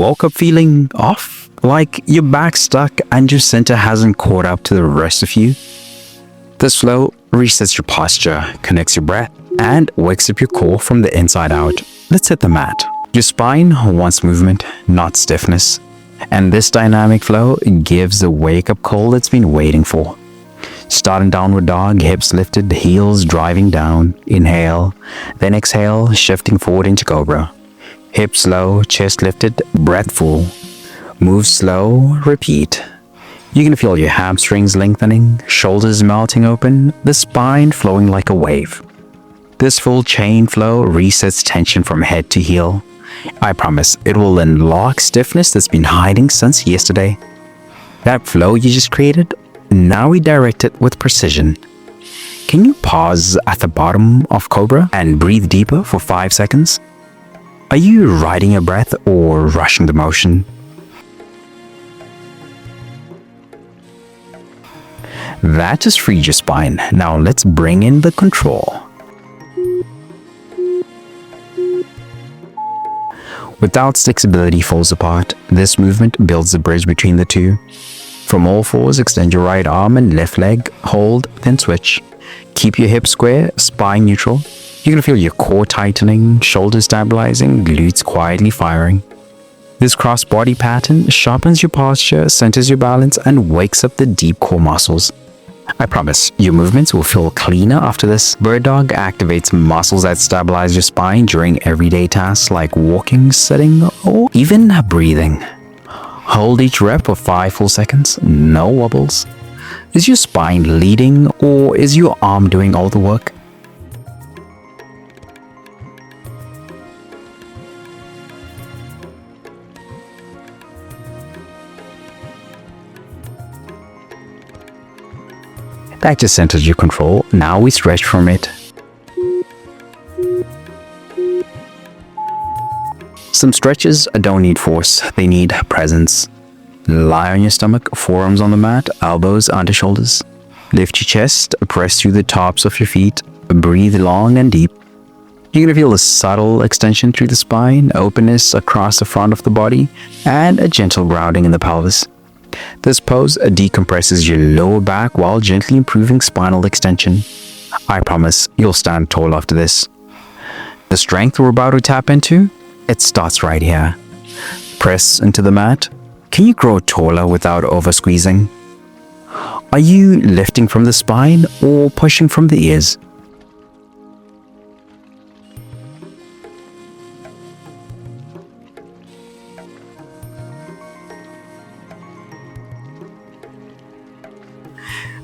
woke up feeling off? Like your back's stuck and your center hasn't caught up to the rest of you? This flow resets your posture, connects your breath, and wakes up your core from the inside out. Let's hit the mat. Your spine wants movement, not stiffness. And this dynamic flow gives the wake-up call it's been waiting for. Starting downward dog, hips lifted, heels driving down. Inhale, then exhale, shifting forward into cobra. Hips low, chest lifted, breath full. Move slow, repeat. You can feel your hamstrings lengthening, shoulders melting open, the spine flowing like a wave. This full chain flow resets tension from head to heel. I promise it will unlock stiffness that's been hiding since yesterday. That flow you just created, now redirect it with precision. Can you pause at the bottom of cobra and breathe deeper for 5 seconds? Are you riding your breath or rushing the motion? That just freed your spine. Now let's bring in the control. Without stick's ability falls apart, this movement builds the bridge between the two. From all fours, extend your right arm and left leg, hold, then switch. Keep your hips square, spine neutral. You're gonna feel your core tightening, shoulders stabilizing, glutes quietly firing. This cross-body pattern sharpens your posture, centers your balance, and wakes up the deep core muscles. I promise, your movements will feel cleaner after this. Bird dog activates muscles that stabilize your spine during everyday tasks like walking, sitting, or even breathing. Hold each rep for 5 full seconds, no wobbles. Is your spine leading or is your arm doing all the work? That just centers your control. Now we stretch from it. Some stretches don't need force, they need presence. Lie on your stomach, forearms on the mat, elbows under shoulders. Lift your chest, press through the tops of your feet, breathe long and deep. You're gonna feel a subtle extension through the spine, openness across the front of the body, and a gentle grounding in the pelvis. This pose decompresses your lower back while gently improving spinal extension. I promise you'll stand tall after this. The strength we're about to tap into, it starts right here. Press into the mat. Can you grow taller without over squeezing? Are you lifting from the spine or pushing from the ears?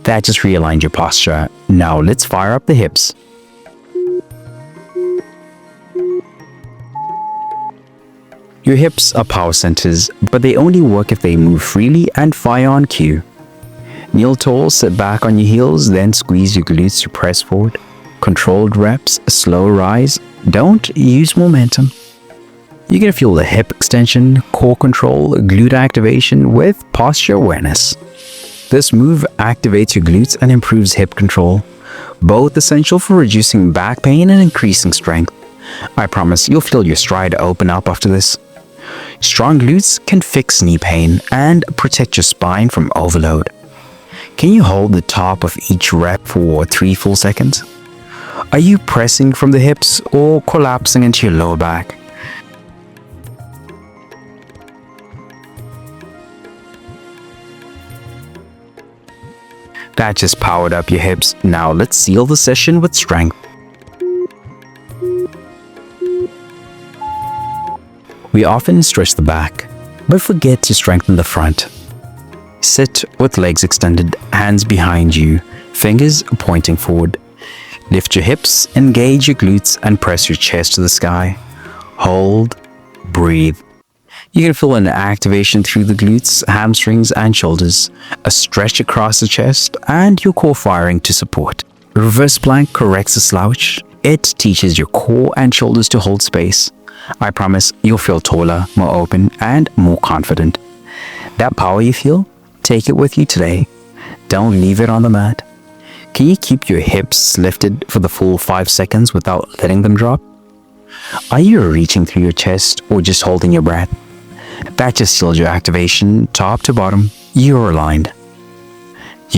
That just realigned your posture. Now let's fire up the hips. Your hips are power centers, but they only work if they move freely and fire on cue. Kneel tall, sit back on your heels, then squeeze your glutes to press forward. Controlled reps, slow rise. Don't use momentum. You're gonna feel the hip extension, core control, glute activation with posture awareness. This move activates your glutes and improves hip control, both essential for reducing back pain and increasing strength. I promise you'll feel your stride open up after this. Strong glutes can fix knee pain and protect your spine from overload. Can you hold the top of each rep for 3 full seconds? Are you pressing from the hips or collapsing into your lower back? That just powered up your hips. Now let's seal the session with strength. We often stretch the back, but forget to strengthen the front. Sit with legs extended, hands behind you, fingers pointing forward. Lift your hips, engage your glutes, and press your chest to the sky. Hold, breathe. You can feel an activation through the glutes, hamstrings, and shoulders, a stretch across the chest, and your core firing to support. Reverse plank corrects the slouch. It teaches your core and shoulders to hold space. I promise you'll feel taller, more open, and more confident. That power you feel, take it with you today. Don't leave it on the mat. Can you keep your hips lifted for the full 5 seconds without letting them drop? Are you reaching through your chest or just holding your breath? That just seals your activation, top to bottom. You're aligned.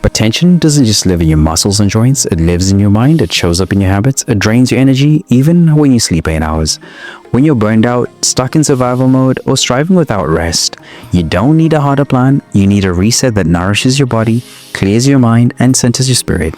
But tension doesn't just live in your muscles and joints, it lives in your mind, it shows up in your habits, it drains your energy even when you sleep 8 hours. When you're burned out, stuck in survival mode, or striving without rest, you don't need a harder plan, you need a reset that nourishes your body, clears your mind, and centers your spirit.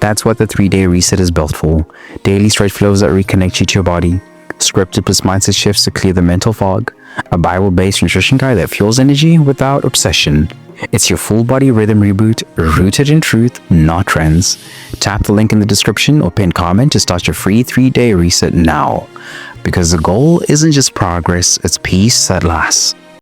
That's what the 3-day reset is built for. Daily stretch flows that reconnect you to your body, scripted plus mindset shifts to clear the mental fog, a Bible-based nutrition guide that fuels energy without obsession. It's your full body rhythm reboot, rooted in truth, not trends. Tap the link in the description or pinned comment to start your free 3-day reset now. Because the goal isn't just progress, it's peace that lasts.